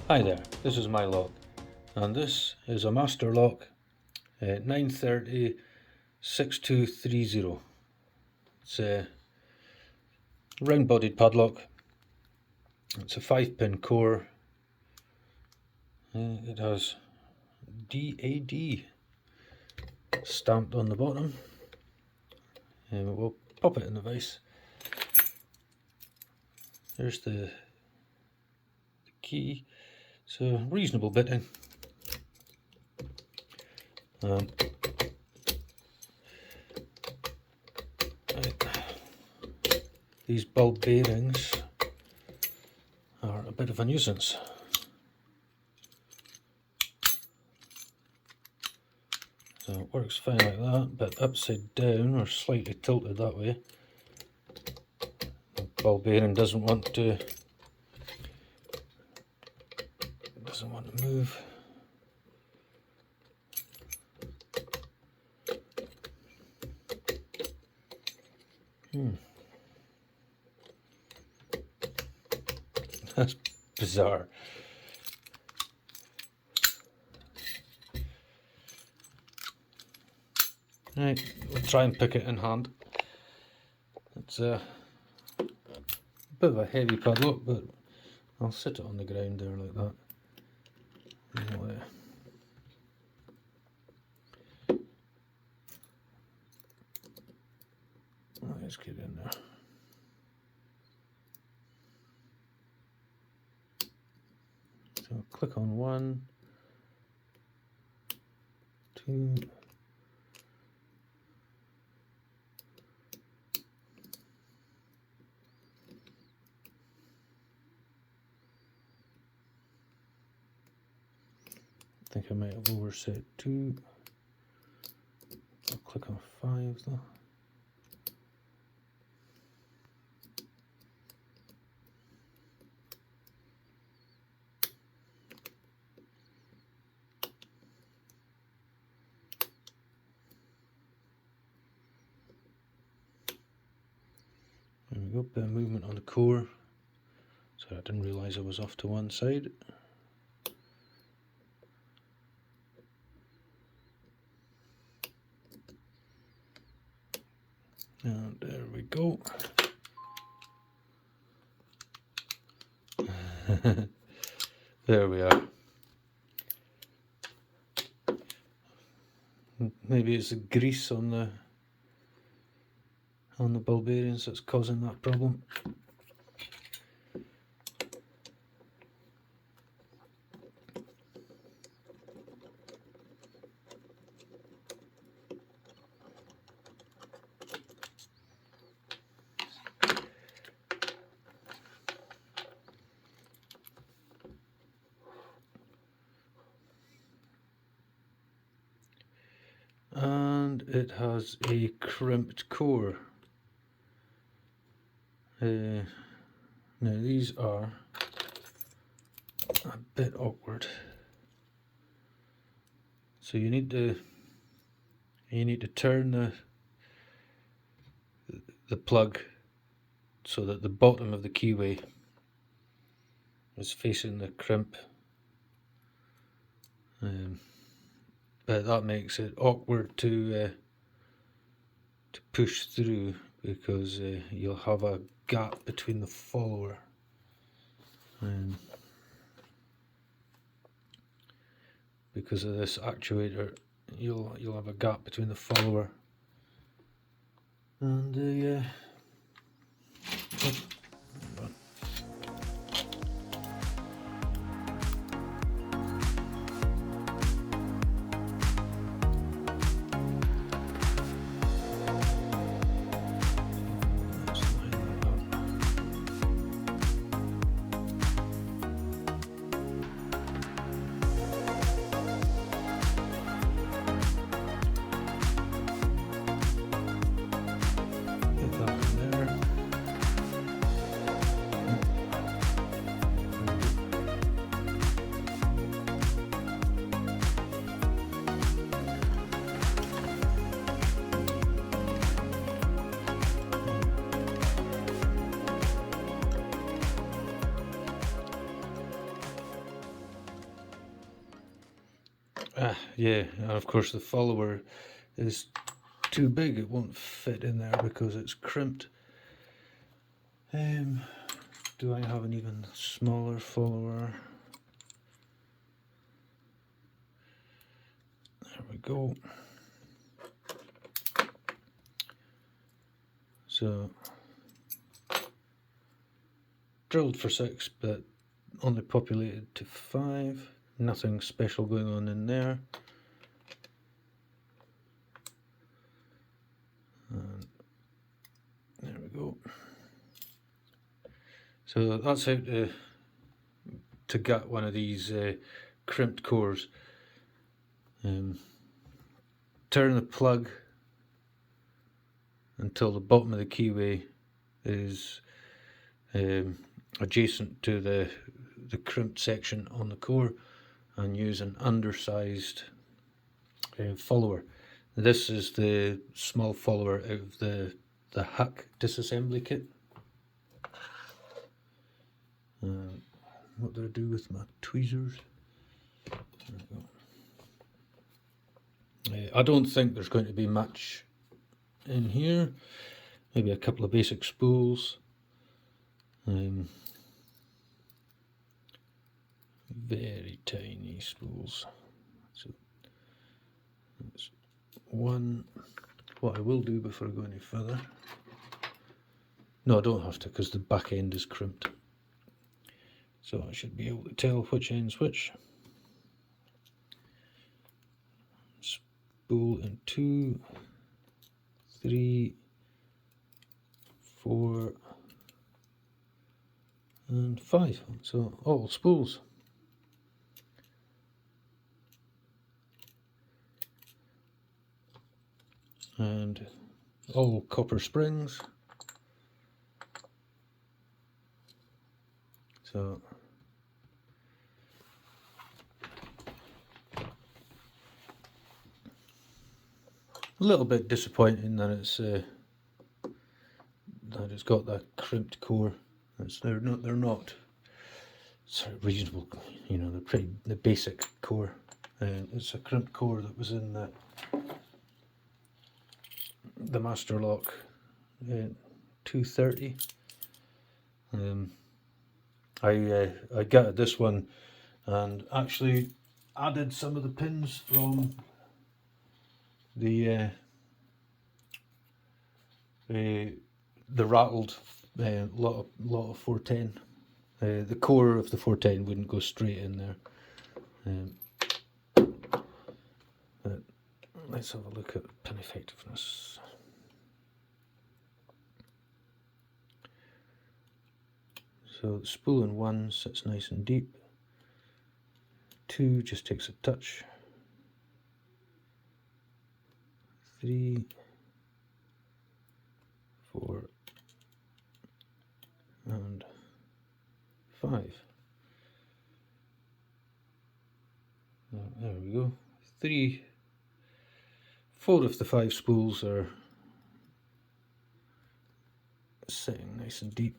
Hi there, this is my lock, and this is a master lock 930 6230. It's a round bodied padlock. It's a 5-pin core. It has DAD stamped on the bottom. We'll pop it in the vise. There's the key. It's a reasonable bitting. Right. These bulb bearings are a bit of a nuisance. So it works fine like that, but upside down or slightly tilted that way, the ball bearing doesn't want to move. That's bizarre. Right, we'll try and pick it in hand. It's a bit of a heavy padlock, but I'll sit it on the ground there like that. Let's get in there. So click on 1, 2. I think I might have overset 2. I'll click on 5 though. There we go, bit of movement on the core. So I didn't realise I was off to one side. And there we go. There we are. Maybe it's the grease on the ball bearings that's causing that problem. And it has a crimped core. Now these are a bit awkward. So you need to turn the plug so that the bottom of the keyway is facing the crimp. But that makes it awkward to push through because you'll have a gap between the follower. Because of this actuator, you'll have a gap between the follower and the Yeah, and of course the follower is too big, it won't fit in there because it's crimped. Do I have an even smaller follower? There we go. So drilled for 6, but only populated to 5. Nothing special going on in there. And there we go. So that's how to gut one of these crimped cores. Turn the plug until the bottom of the keyway is adjacent to the crimped section on the core, and use an undersized follower. This is the small follower out of the Huck disassembly kit. What do I do with my tweezers? There we go. I don't think there's going to be much in here. Maybe a couple of basic spools. Very tiny spools. So that's one. What I will do before I go any further. No, I don't have to because the back end is crimped. So I should be able to tell which end's which. Spool in 2, 3, 4, and 5. So all spools. And all copper springs. So a little bit disappointing that it's got that crimped core. They're not sort of reasonable, you know. They're pretty the basic core. It's a crimped core that was in the Master Lock 230. I gutted this one and actually added some of the pins from the rattled lot of 410. The core of the 410 wouldn't go straight in there. But let's have a look at pin effectiveness. So the spool in 1 sits nice and deep. 2 just takes a touch. 3, 4, and 5. There we go. 4 of the 5 spools are sitting nice and deep.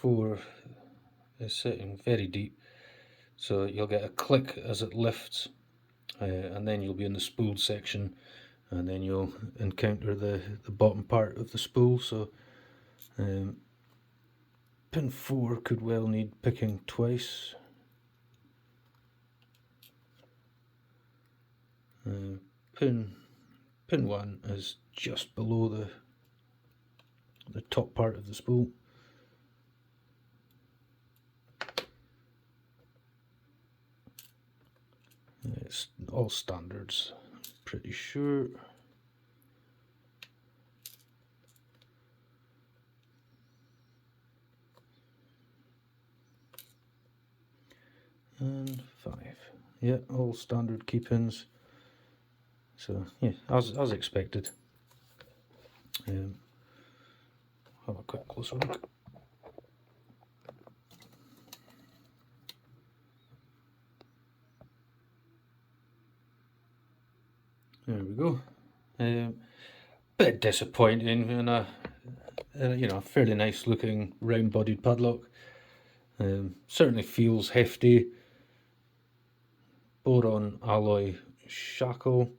4 is sitting very deep, so you'll get a click as it lifts, and then you'll be in the spooled section, and then you'll encounter the bottom part of the spool. So pin 4 could well need picking twice. Pin 1 is just below the top part of the spool. It's all standards, pretty sure. And 5. Yeah, all standard key pins. So yeah, as expected. Have a quick closer look. There we go. Bit disappointing in a fairly nice looking round bodied padlock. Certainly feels hefty. Boron alloy shackle.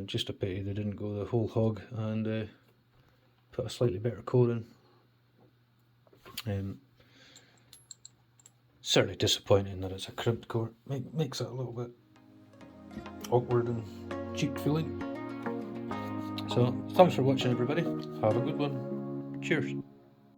Just a pity they didn't go the whole hog and put a slightly better coating. Certainly disappointing that it's a crimped coat. Makes it a little bit awkward and cheap feeling. So thanks for watching, everybody. Have a good one. Cheers.